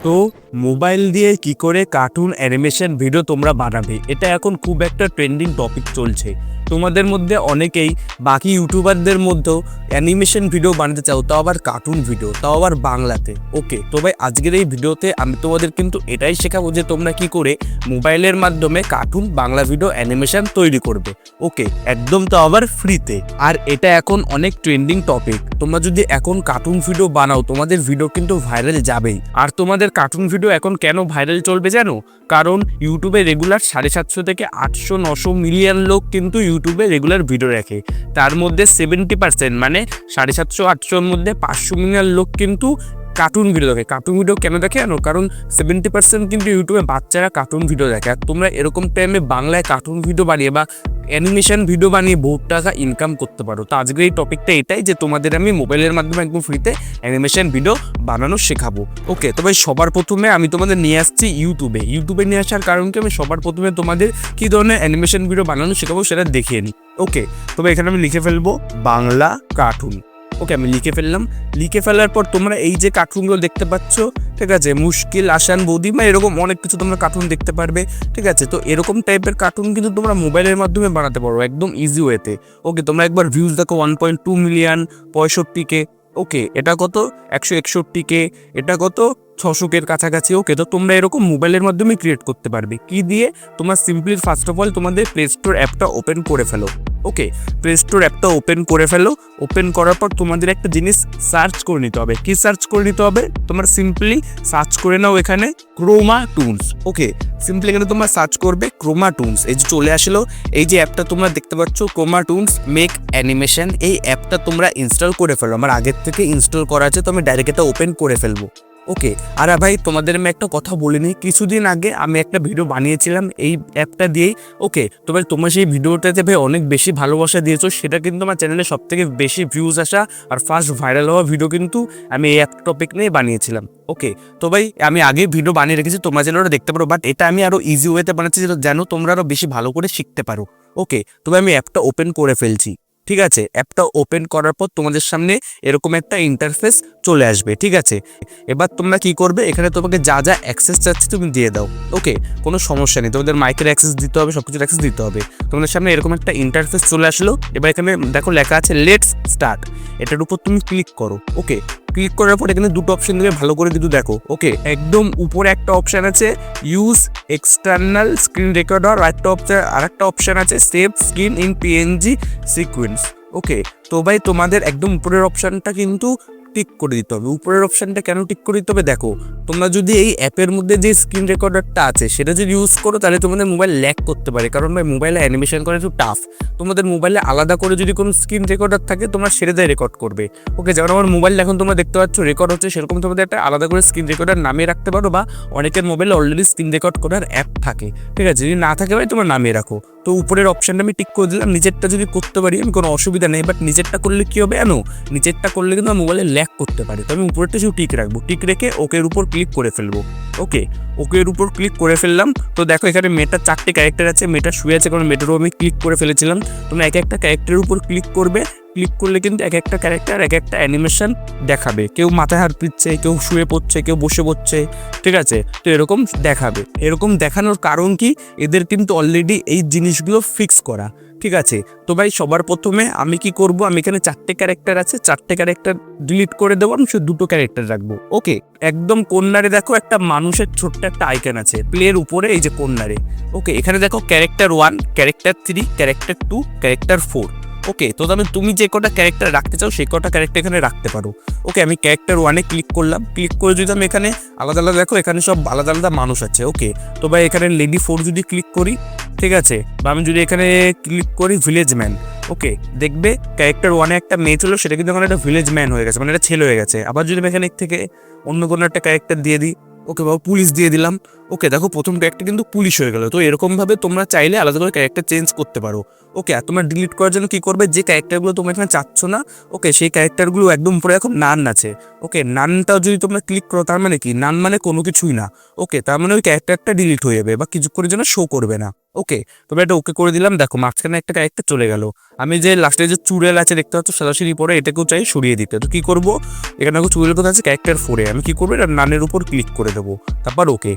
তো মোবাইল দিয়ে কি করে কার্টুন অ্যানিমেশন ভিডিও তোমরা বানাবে, এটা এখন খুব একটা ট্রেন্ডিং টপিক চলছে। তোমাদের মধ্যে অনেকেই বাকি ইউটিউবারদের মধ্যেও অ্যানিমেশন ভিডিও বানাতে চাও, তাও আবার কার্টুন ভিডিও, তাও আবার বাংলাতে। ওকে, তো ভাই আজকের এই ভিডিওতে আমি তোমাদের কিন্তু এটাই শেখাবো যে তোমরা কি করে মোবাইলের মাধ্যমে কার্টুন বাংলা ভিডিও অ্যানিমেশন তৈরি করবে। ওকে, একদম তো আবার ফ্রিতে। আর এটা এখন অনেক ট্রেন্ডিং টপিক। তোমরা যদি এখন কার্টুন ভিডিও বানাও, তোমাদের ভিডিও কিন্তু ভাইরাল যাবেই। আর তোমাদের কার্টুন ভিডিও এখন কেন ভাইরাল চলবে জানো? কারণ ইউটিউবে রেগুলার 750 থেকে 800-900 মিলিয়ন লোক কিন্তু ইউটিউবে রেগুলার ভিডিও দেখে। তার মধ্যে 70% মানে 750-800-র মধ্যে 500 মিলিয়ন লোক কিন্তু কার্টুন ভিডিও দেখে। কার্টুন ভিডিও কেন দেখে জানো? কারণ 70% কিন্তু ইউটিউবে বাচ্চারা কার্টুন ভিডিও দেখে। আর তোমরা এরকম টাইমে বাংলায় কার্টুন ভিডিও বানিয়ে বা অ্যানিমেশন ভিডিও বানিয়ে বহুত টাকা ইনকাম করতে পারো। তো আজকের এই টপিকটা এটাই যে তোমাদের আমি মোবাইলের মাধ্যমে একদম ফ্রিতে অ্যানিমেশন ভিডিও বানানো শেখাবো। ওকে, তবে সবার প্রথমে আমি তোমাদের নিয়ে আসছি ইউটিউবে নিয়ে আসার কারণ কি, আমি সবার প্রথমে তোমাদের কী ধরনের অ্যানিমেশন ভিডিও বানানো শেখাবো সেটা দেখিয়ে নিই। ওকে, তবে এখানে আমি লিখে ফেলবো বাংলা কার্টুন। ওকে, আমি লিখে ফেলার পর তোমরা এই যে কার্টুনগুলো দেখতে পাচ্ছ, ঠিক আছে, মুশকিল, আসান, বৌদিমা, এরকম অনেক কিছু তোমরা কার্টুন দেখতে পারবে। ঠিক আছে, তো এরকম টাইপের কার্টুন কিন্তু তোমরা মোবাইলের মাধ্যমে বানাতে পারো একদম ইজি ওয়েতে। ওকে, তোমরা একবার ভিউজ দেখো 1.2 মিলিয়ন, 65K। ওকে, এটা কত 161K, এটা কত 600K কাছাকাছি। ওকে, তো তোমরা এরকম মোবাইলের মাধ্যমে ক্রিয়েট করতে পারবে। কি দিয়ে? তোমরা সিম্পলি ফার্স্ট অফ অল তোমাদের প্লে স্টোর অ্যাপটা ওপেন করে ফেলো। ওকে, প্লে স্টোর অ্যাপটা ওপেন করে ফেলো। ওপেন করার পর তোমাদের একটা জিনিস সার্চ করে নিতে হবে। কি সার্চ করে নিতে হবে? তোমরা সিম্পলি সার্চ করে নাও এখানে ক্রোমা টুনস। ওকে, সিম্পলি এখানে তোমরা সার্চ করবে ক্রোমা টুনস। এই যে চলে আসলো, এই যে অ্যাপটা তোমরা দেখতে পাচ্ছ ক্রোমা টুনস মেক অ্যানিমেশন, এই অ্যাপটা তোমরা ইনস্টল করে ফেলো। আমার আগের থেকে ইনস্টল করা আছে, তো আমি ডাইরেক্ট এটা ওপেন করে ফেলবো। ওকে, আর ভাই তোমাদের আমি একটা কথা বলিনি, কিছুদিন আগে আমি একটা ভিডিও বানিয়েছিলাম এই অ্যাপটা দিয়েই। ওকে, তো ভাই তোমরা সেই ভিডিওটাতে ভাই অনেক বেশি ভালোবাসা দিয়েছো, সেটা কিন্তু আমার চ্যানেলে সব থেকে বেশি ভিউজ আসা আর ফার্স্ট ভাইরাল হওয়া ভিডিও কিন্তু আমি এই অ্যাপ টপিক নিয়ে বানিয়েছিলাম। ওকে, তো ভাই আমি আগে ভিডিও বানিয়ে রেখেছি, তোমরা যেন ওটা দেখতে পারো, বাট এটা আমি আরও ইজি ওয়েতে বানাচ্ছি যেন তোমরা আরও বেশি ভালো করে শিখতে পারো। ওকে, তবে আমি অ্যাপটা ওপেন করে ফেলছি। ঠিক আছে, অ্যাপটা ওপেন করার পর তোমাদের সামনে এরকম একটা ইন্টারফেস চলে আসবে। ঠিক আছে, এবার তোমরা কি করবে, এখানে তোমাকে যা যা অ্যাক্সেস চাচ্ছি তুমি দিয়ে দাও। ওকে, কোনো সমস্যা নেই, তোমাদের মাইকের অ্যাক্সেস দিতে হবে, সব কিছুর অ্যাক্সেস দিতে হবে। তোমাদের সামনে এরকম একটা ইন্টারফেস চলে আসলো। এবার এখানে দেখো লেখা আছে লেটস স্টার্ট, এটার উপর তুমি ক্লিক করো। ওকে, ক্লিক করার পর এখানে দুটো অপশন দেবে, ভালো করে কিন্তু দেখো। ওকে, একদম উপরে একটা অপশান আছে ইউজ এক্সটার্নাল স্ক্রিন রেকর্ডার, আর একটা অপশান আছে save screen in PNG sequence. Okay, তো ভাই তোমাদের একদম উপরের অপশানটা কিন্তু টিক করে দিতে হবে। উপরের অপশানটা কেন টিক করে দিতে হবে? দেখো, তোমরা যদি এই অ্যাপের মধ্যে যে স্ক্রিন রেকর্ডারটা আছে সেটা যদি ইউজ করো, তাহলে তোমাদের মোবাইল ল্যাগ করতে পারে। কারণ ভাই মোবাইলে অ্যানিমেশন করা একটু টাফ। তোমাদের মোবাইলে আলাদা করে যদি কোনো স্ক্রিন রেকর্ডার থাকে, তোমরা সেটা দিয়ে রেকর্ড করবে। ওকে, যেমন আমার মোবাইল এখন তোমরা দেখতে পাচ্ছ রেকর্ড হচ্ছে, সেরকম তোমাদের একটা আলাদা করে স্ক্রিন রেকর্ডার নামিয়ে রাখতে পারো, বা অনেকের মোবাইলে অলরেডি স্ক্রিন রেকর্ড করার অ্যাপ থাকে। ঠিক আছে, যদি না থাকে ভাই তোমরা নামিয়ে রাখো। তো উপরের অপশানটা আমি টিক করে দিলাম। নিচেরটা যদি করতে পারি আমি, কোনো অসুবিধা নেই, বাট নিচেরটা করলে কী হবে জানো? নিচেরটা করলে কিন্তু আমার মোবাইলে ল্যাগ করতে পারে। তো আমি উপরেরটা শুধু টিক রাখবো, টিক রেখে ওকের উপর ক্লিক করে ফেলবো। ওকে, ওকের উপর ক্লিক করে ফেললাম। তো দেখো এখানে মেয়েটার 4টে ক্যারেক্টার আছে, মেয়েটা শুয়ে আছে, কারণ মেয়েটারও আমি ক্লিক করে ফেলেছিলাম। তোমরা এক একটা ক্যারেক্টারের উপর ক্লিক করবে, ক্লিক করলে কিন্তু এক একটা ক্যারেক্টার এক একটা অ্যানিমেশন দেখাবে। কেউ মাথায় হাত পিচ্ছে, কেউ শুয়ে পড়ছে, কেউ বসে পড়ছে। ঠিক আছে, তো এরকম দেখাবে। এরকম দেখানোর কারণ কি, এদের কিন্তু অলরেডি এই জিনিসগুলো ফিক্স করা। ঠিক আছে, তো ভাই সবার প্রথমে আমি কি করব, আমি এখানে 4টে ক্যারেক্টার আছে, 4টে ক্যারেক্টার ডিলিট করে দেবো, আমি শুধু 2টো ক্যারেক্টার রাখবো। ওকে, একদম কর্নারে দেখো একটা মানুষের ছোট্ট একটা আইকন আছে প্লের উপরে, এই যে কর্নারে। ওকে, এখানে দেখো ক্যারেক্টার 1, ক্যারেক্টার 3, ক্যারেক্টার 2, ক্যারেক্টার 4। ওকে, তো তুমি যে কটা ক্যারেক্টার রাখতে চাও সেই কটা ক্যারেক্টার এখানে রাখতে পারো। ওকে, আমি ক্যারেক্টার 1-এ ক্লিক করলাম। ক্লিক করে যদি আমি এখানে আলাদা আলাদা দেখো, এখানে সব আলাদা আলাদা মানুষ আছে। ওকে, তো ভাই এখানে লেডি 4 যদি ক্লিক করি, ঠিক আছে, বা আমি যদি এখানে ক্লিক করি ভিলেজ ম্যান, ওকে, দেখবে ক্যারেক্টার 1-এ একটা মেয়ে ছিল, সেটা কিন্তু এখন একটা ভিলেজ ম্যান হয়ে গেছে, মানে একটা ছেলে হয়ে গেছে। আবার যদি আমি এখানে থেকে অন্য কোনো একটা ক্যারেক্টার দিয়ে দিই, ওকে, বা পুলিশ দিয়ে দিলাম। ওকে, দেখো প্রথম ক্যারেক্টার কিন্তু পুলিশ হয়ে গেল। তো এরকমভাবে তোমরা চাইলে আলাদা করে ক্যারেক্টার চেঞ্জ করতে পারো। ওকে, আর তোমরা ডিলিট করার জন্য কী করবে, যে ক্যারেক্টারগুলো তোমরা এখানে চাচ্ছ না, ওকে, সেই ক্যারেক্টারগুলো একদম উপরে এখন নান আছে। ওকে, নানটাও যদি তোমরা ক্লিক করো, তার মানে কি, নান মানে কোনো কিছুই না। ওকে, তার মানে ওই ক্যারেক্টারটা ডিলিট হয়ে যাবে বা কিছুক্ষণের জন্য শো করবে না। ওকে, তবে এটা ওকে করে দিলাম। দেখো মাঝখানে একটা ক্যারেক্টার চলে গেল। আমি যে লাস্টে যে চুড়েল আছে দেখতে পাচ্ছ সরাসরি পরে, এটাকেও চাই সরিয়ে দিতে। তো কি করব, এখানে দেখো চুড়েল কোথায় আছে, ক্যারেক্টার 4-এ। আমি কি করবো, এটা নানের উপর ক্লিক করে দেবো, তারপর ওকে,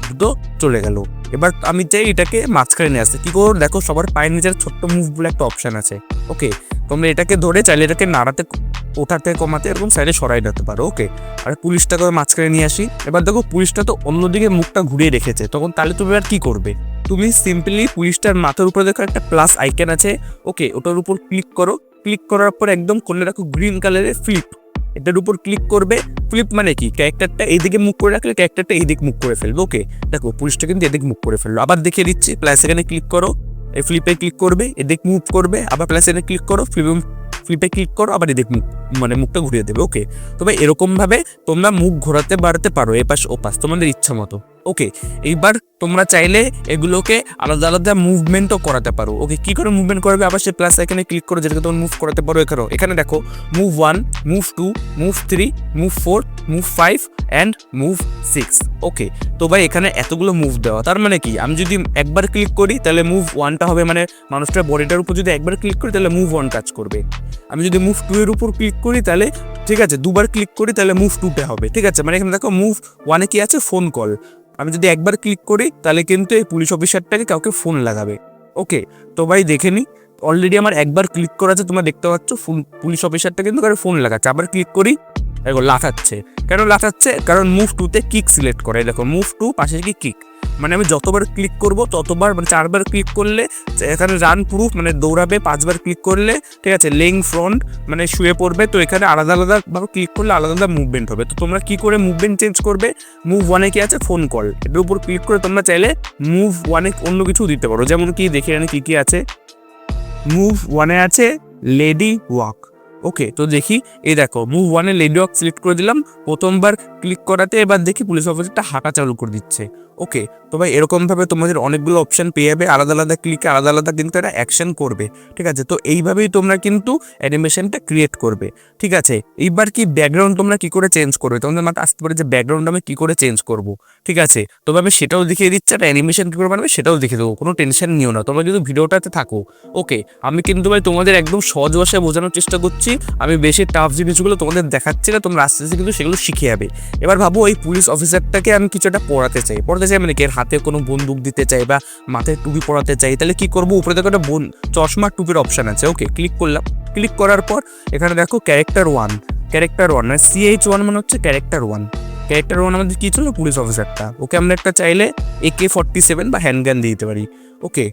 দুটো চলে গেল। এবার আমি চাই এটাকে মাঝখানে নিয়ে আসতে। কি করবো, দেখো সবার পায়ের নিচের ছোট্ট মুভ বলে একটা অপশান আছে। ওকে, তোমরা এটাকে ধরে চাইলে এটাকে নাড়াতে, ওঠাতে, কমাতে এরকম সাইডে সরাই দিতে পারো। ওকে, আর পুলিশটাকে মাঝখানে নিয়ে আসি। এবার দেখো পুলিশটা তো অন্যদিকে মুখটা ঘুরিয়ে রেখেছে, তখন তাহলে তুমি আর কি করবে, তুমি সিম্পলি পুলিশটার মাথার উপরে দেখো একটা প্লাস আইকন আছে। ওকে, ওটার উপর ক্লিক করো। ক্লিক করার পর একদম কোণে রাখো গ্রিন কালারের ফ্লিপ, এটার উপর ক্লিক করবে। ফ্লিপ মানে কি, ক্যারেক্টারটা এইদিকে মুখ করে রাখলে ক্যারেক্টারটা এইদিক মুখ করে ফেলবে। ওকে, দেখো পুলিশটা কিন্তু এদিক মুখ করে ফেললো। আবার দেখিয়ে দিচ্ছি, প্লাস এখানে ক্লিক করো, এই ফ্লিপে ক্লিক করবে, এদিক মুভ করবে, আবার প্লাস এখানে ক্লিক করো, ফ্লিপে ক্লিক করো, আবার এদিক মুখ মানে মুখটা ঘুরিয়ে দেবে। ওকে, তবে এরকমভাবে তোমরা মুখ ঘোরাতে বাড়াতে পারো এপাশ ওপাশ তোমাদের ইচ্ছা মতো। ওকে, এইবার তোমরা চাইলে এগুলোকে আলাদা আলাদা মুভমেন্টও করাতে পারো। ওকে, কি করে মুভমেন্ট করবে, আবার সে প্লাস এখানে ক্লিক করো, যেটাকে তোমরা মুভ করাতে পারো। এখানে দেখো move 1, move 2, move 3, move 4, move 5 and move 6। ওকে, তো ভাই এখানে এতগুলো মুভ দেওয়া, তার মানে কি, আমি যদি একবার ক্লিক করি তাহলে মুভ 1টা হবে, মানে মানুষটার বডিটার উপর যদি একবার ক্লিক করি তাহলে মুভ 1 কাজ করবে। আমি যদি মুভ 2 এর উপর ক্লিক করি তাহলে, ঠিক আছে, দুবার ক্লিক করি তাহলে মুভ 2টা হবে। ঠিক আছে, মানে এখানে দেখো মুভ 1-এ কি আছে, ফোন কল। আমি যদি একবার ক্লিক করি তাহলে কিন্তু এই পুলিশ অফিসারটাকে কাউকে ফোন লাগাবে। ওকে, তো ভাই দেখে নি, অলরেডি আমার একবার ক্লিক করা আছে, তোমরা দেখতে পাচ্ছ পুলিশ অফিসারটা কিন্তু কারো ফোন লাগাচ্ছে। আবার ক্লিক করি, দেখো লাফাচ্ছে। কেন লাফাচ্ছে, কারণ মুভ 2-তে কিক সিলেক্ট করে। দেখো মুভ 2 পাশে কি কিক, মানে আমি যতবার ক্লিক করব ততবার, মানে 4বার ক্লিক করলে এখানে রান প্রুফ মানে দৌড়াবে, 5বার ক্লিক করলে, ঠিক আছে, লেইং ফ্রন্ট মানে শুয়ে পড়বে। তো এখানে আলাদা আলাদা ভাবে ক্লিক করলে আলাদা আলাদা মুভমেন্ট হবে। তো তোমরা কি করে মুভমেন্ট চেঞ্জ করবে, মুভ 1-এ কি আছে, ফোন কল, এটার উপর ক্লিক করে তোমরা চাইলে মুভ 1-এ অন্য কিছু দিতে পারো। যেমন কি দেখি এখানে কি কি আছে, মুভ 1-এ আছে লেডি ওয়াক। ওকে, তো দেখি, এই দেখো মুভ 1-এ লেডি ওয়াক সিলেক্ট করে দিলাম, প্রথমবার ক্লিক করাতে এবার দেখি পুলিশ অফিসারটা হাঁটা চালু করে দিচ্ছে। ওকে, তো ভাই এরকমভাবে তোমাদের অনেকগুলো অপশান পেয়ে যাবে, আলাদা আলাদা ক্লিকে আলাদা আলাদা কিন্তু এটা অ্যাকশন করবে। ঠিক আছে, তো এইভাবেই তোমরা কিন্তু অ্যানিমেশনটা ক্রিয়েট করবে। ঠিক আছে, এইবার কি ব্যাকগ্রাউন্ড তোমরা কি করে চেঞ্জ করবে, তোমাদের মাথায় আসতে পারে যে ব্যাকগ্রাউন্ড আমি কি করে চেঞ্জ করব। ঠিক আছে, তবে আমি সেটাও দেখিয়ে দিচ্ছি, একটা অ্যানিমেশন কী করে বানাবে সেটাও দেখিয়ে দেবো, কোনো টেনশন নিও না, তোমরা যদি ভিডিওটাতে থাকো। ওকে, আমি কিন্তু ভাই তোমাদের একদম সহজ ভাষায় বোঝানোর চেষ্টা করছি, আমি বেশি টাফ জিনিসগুলো তোমাদের দেখাচ্ছি না, তোমরা আস্তে আস্তে কিন্তু সেগুলো শিখে যাবে। এবার ভাবো ওই পুলিশ অফিসারটাকে আমি কিছু একটা পড়াতে চাই মানে কি, এর হাতে কোনো বন্দুক দিতে চাই বা মাথায় টুপি পরাতে চাই, তাহলে কি করবো, উপরে দেখো একটা চশমা টুপির অপশান আছে। ওকে, ক্লিক করলাম। ক্লিক করার পর এখানে দেখো ক্যারেক্টার 1 মানে CH1 মানে হচ্ছে ক্যারেক্টার 1। ক্যারেক্টার 1 আমাদের কি ছিল, পুলিশ অফিসারটা। ওকে, আমরা একটা চাইলে AK-47 বা হ্যান্ডগান দিয়ে দিতে পারি। ওকে,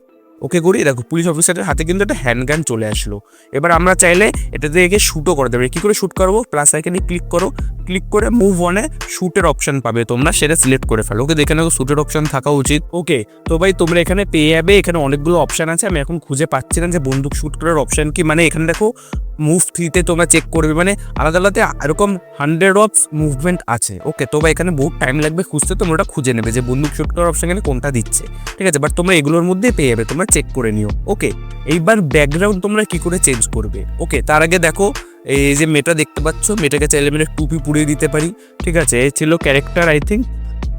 ওকে করি, দেখো পুলিশ অফিসারের হাতে কিন্তু একটা হ্যান্ডগান চলে আসলো। এবার আমরা চাইলে এটাতে একে শ্যুটও করতে পারি। কী করে শ্যুট করবো, প্লাস আইকনে ক্লিক করো, ক্লিক করে মুভ 1-এ শ্যুটের অপশান পাবে, তোমরা সেটা সিলেক্ট করে ফেলো। ওকে, দেখে নাও শ্যুটের অপশান থাকা উচিত। ওকে, তো ভাই তোমরা এখানে পেয়ে যাবে, এখানে অনেকগুলো অপশান আছে, আমি এখন খুঁজে পাচ্ছি না যে বন্দুক শ্যুট করার অপশান কি। মানে এখানে দেখো মুভ 3-তে তোমরা চেক করবে, মানে আলাদা আলাদা এরকম 100 অফ মুভমেন্ট আছে। ওকে, তো ভাই এখানে বহুত টাইম লাগবে খুঁজতে, তোমরা ওটা খুঁজে নেবে যে বন্দুক শ্যুট করার অপশান এখানে কোনটা দিচ্ছে। ঠিক আছে, বাট তোমরা এগুলোর মধ্যে পেয়ে যাবে, তোমরা চেক করে নিও। ওকে, এইবার ব্যাকগ্রাউন্ড তোমরা কি করে চেঞ্জ করবে। ওকে, তার আগে দেখো এই যে মেয়েটা দেখতে পাচ্ছ, মেয়েটাকে চাইলে আমি টুপি পুড়িয়ে দিতে পারি। ঠিক আছে, এ ছিল ক্যারেক্টার আই থিঙ্ক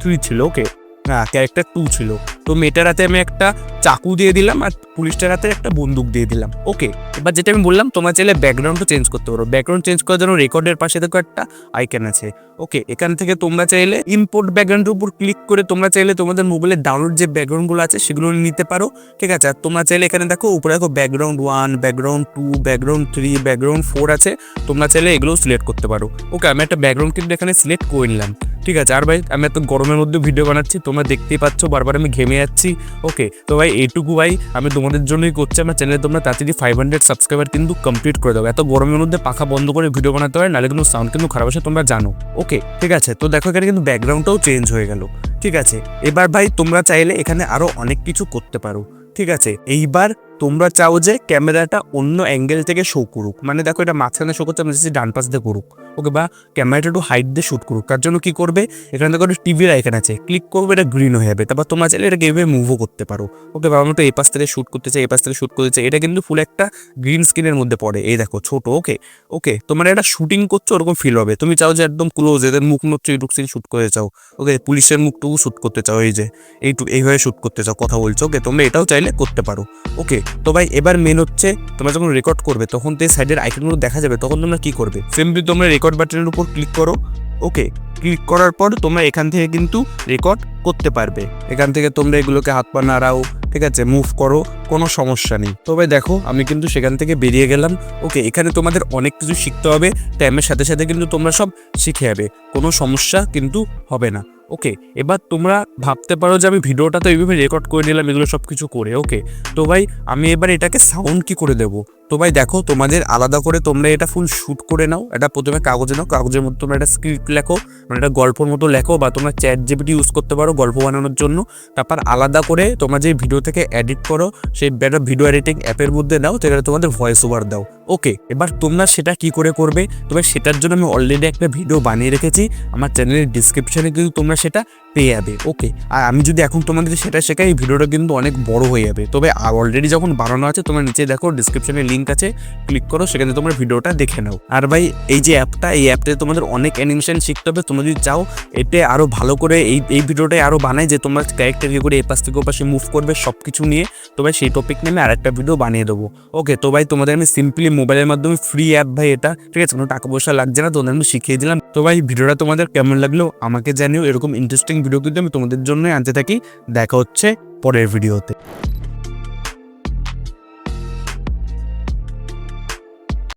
3 ছিল। ওকে, হ্যাঁ ক্যারেক্টার 2 ছিল। তো মেয়েটার হাতে আমি একটা চাকু দিয়ে দিলাম আর পুলিশটার হাতে একটা বন্দুক দিয়ে দিলাম। ওকে, এবার যেটা আমি বললাম, তোমরা চাইলে ব্যাকগ্রাউন্ডও চেঞ্জ করতে পারো। ব্যাকগ্রাউন্ড চেঞ্জ করার জন্য রেকর্ডের পাশে দেখো একটা আইকন আছে। ওকে, এখান থেকে তোমরা চাইলে ইম্পোর্ট ব্যাকগ্রাউন্ডের উপর ক্লিক করে তোমরা চাইলে তোমাদের মোবাইলে ডাউনলোড যে ব্যাকগ্রাউন্ডগুলো আছে সেগুলো নিতে পারো। ঠিক আছে, আর তোমরা চাইলে এখানে দেখো উপরে দেখো ব্যাকগ্রাউন্ড 1, ব্যাকগ্রাউন্ড 2, ব্যাকগ্রাউন্ড 3, ব্যাকগ্রাউন্ড 4 আছে, তোমরা চাইলে এগুলোও সিলেক্ট করতে পারো। ওকে, আমি একটা ব্যাকগ্রাউন্ড কিন্তু এখানে সিলেক্ট করে নিলাম। ঠিক আছে, আর ভাই আমি এত গরমের মধ্যে ভিডিও বানাচ্ছি, তোমরা দেখতেই পাচ্ছ বারবার আমি ঘেমে যাচ্ছি। ওকে, তো ভাই এইটুকু ভাই আমি তোমাদের জন্যই করছি। আমার চ্যানেলে তোমরা তাড়াতাড়ি 500 সাবস্ক্রাইবার কিন্তু কমপ্লিট করে দাও। এত গরমের মধ্যে পাখা বন্ধ করে ভিডিও বানাতে হয়, নাহলে কিন্তু সাউন্ড কিন্তু খারাপ আসে, তোমরা জানো। ওকে, ঠিক আছে, তো দেখো এখানে কিন্তু ব্যাকগ্রাউন্ডটাও চেঞ্জ হয়ে গেল। ঠিক আছে, এবার ভাই তোমরা চাইলে এখানে আরো অনেক কিছু করতে পারো। ঠিক আছে, এইবার তোমরা চাও যে ক্যামেরাটা অন্য অ্যাঙ্গেল থেকে শো করুক, মানে দেখো এটা মাঝখানে শো করছে, আমি ডান পাশ দিয়ে করুক। ওকে, বা ক্যামেরাটা একটু হাইট দিয়ে শ্যুট করুক। তার জন্য কী করবে, এখানে দেখো টিভির আইকন আছে, ক্লিক করবে, এটা গ্রিন হয়ে যাবে। তারপর তোমরা চাইলে এটাকে এভাবে মুভও করতে পারো। ওকে, বা আমরা তো এই পাশ থেকে শ্যুট করতে চাই, এই পাশ থেকে শ্যুট করতে চাই, এটা কিন্তু ফুল একটা গ্রিন স্ক্রিনের মধ্যে পড়ে। এই দেখো ছোটো। ওকে ওকে, তোমরা এটা শুটিং করছো ওরকম ফিল হবে। তুমি চাও যে একদম ক্লোজ, এদের মুখ নড়ছে এইটুক সিন শ্যুট করতে চাও। ওকে, পুলিশের মুখটুকু শ্যুট করতে চাও, এই যে এইভাবে শ্যুট করতে চাও, কথা বলছো। ওকে, তোমরা এটাও চাইলে করতে পারো। ওকে, তো ভাই এবার মেন হচ্ছে তোমরা যখন রেকর্ড করবে তখন তো এই সাইডের আইকনগুলো দেখা যাবে, তখন তোমরা কী করবে, সিম্পলি তোমরা রেকর্ড বাটনের উপর ক্লিক করো। ওকে, ক্লিক করার পর তোমরা এখান থেকে কিন্তু রেকর্ড করতে পারবে। এখান থেকে তোমরা এগুলোকে হাত পা নাড়াও, ঠিক আছে, মুভ করো, কোনো সমস্যা নেই। তবে দেখো আমি কিন্তু সেখান থেকে বেরিয়ে গেলাম। ওকে, এখানে তোমাদের অনেক কিছু শিখতে হবে, টাইমের সাথে সাথে কিন্তু তোমরা সব শিখে যাবে, কোনো সমস্যা কিন্তু হবে না। ওকে, এবার তোমরা ভাবতে পারো যে আমি ভিডিওটা তো এইভাবে রেকর্ড করে নিলাম এগুলো সব কিছু করে। ওকে, তো ভাই আমি এবার এটাকে সাউন্ড কি করে দেবো? তো ভাই দেখো, তোমাদের আলাদা করে তোমরা এটা ফুল শ্যুট করে নাও। এটা প্রথমে কাগজে নাও, কাগজের মধ্যে তোমরা একটা স্ক্রিপ্ট লেখো, মানে এটা গল্পের মতো লেখো, বা তোমরা চ্যাট জিপিটি ইউজ করতে পারো গল্প বানানোর জন্য। তারপর আলাদা করে তোমরা যে ভিডিও থেকে এডিট করো সেই ভিডিও এডিটিং অ্যাপের মধ্যে নাও, সেখানে তোমাদের ভয়েস ওভার দাও। ওকে, এবার তোমরা সেটা কি করে করবে, তবে সেটার জন্য আমি অলরেডি একটা ভিডিও বানিয়ে রেখেছি, আমার চ্যানেলের ডিসক্রিপশনে কিন্তু তোমরা সেটা পেয়ে যাবে। ওকে, আর আমি যদি এখন তোমাদের সেটা শেখাই এই ভিডিওটা কিন্তু অনেক বড় হয়ে যাবে। তবে অলরেডি যখন বানানো আছে তোমরা নিচে দেখো ডিসক্রিপশনে লিঙ্ক আছে, ক্লিক করো, সেখানে তোমরা ভিডিওটা দেখে নাও। আর ভাই এই যে অ্যাপটা, এই অ্যাপটাতে তোমাদের অনেক অ্যানিমেশন শিখতে হবে। তোমরা যদি চাও এতে আরও ভালো করে এই ভিডিওটাই আরও বানাই, যে তোমরা ক্যারেক্টারকে করে এপাশ থেকে ওপাশে মুভ করবে সব কিছু নিয়ে, তো ভাই সেই টপিক নিয়ে আমি আরেকটা ভিডিও বানিয়ে দেবো। ওকে, তো ভাই তোমাদের আমি সিম্পলি মোবাইলের মাধ্যমে ফ্রি অ্যাপ ভাই এটা, ঠিক আছে, কোনো টাকা পয়সা লাগছে না, তোমাদের আমি শিখিয়ে দিলাম। তো ভাই ভিডিওটা তোমাদের কেমন লাগলো আমাকে জানিও, এরকম ইন্টারেস্টিং ভিডিও কিন্তু আমি তোমাদের জন্যই আনতে থাকি। দেখা হচ্ছে পরের ভিডিওতে।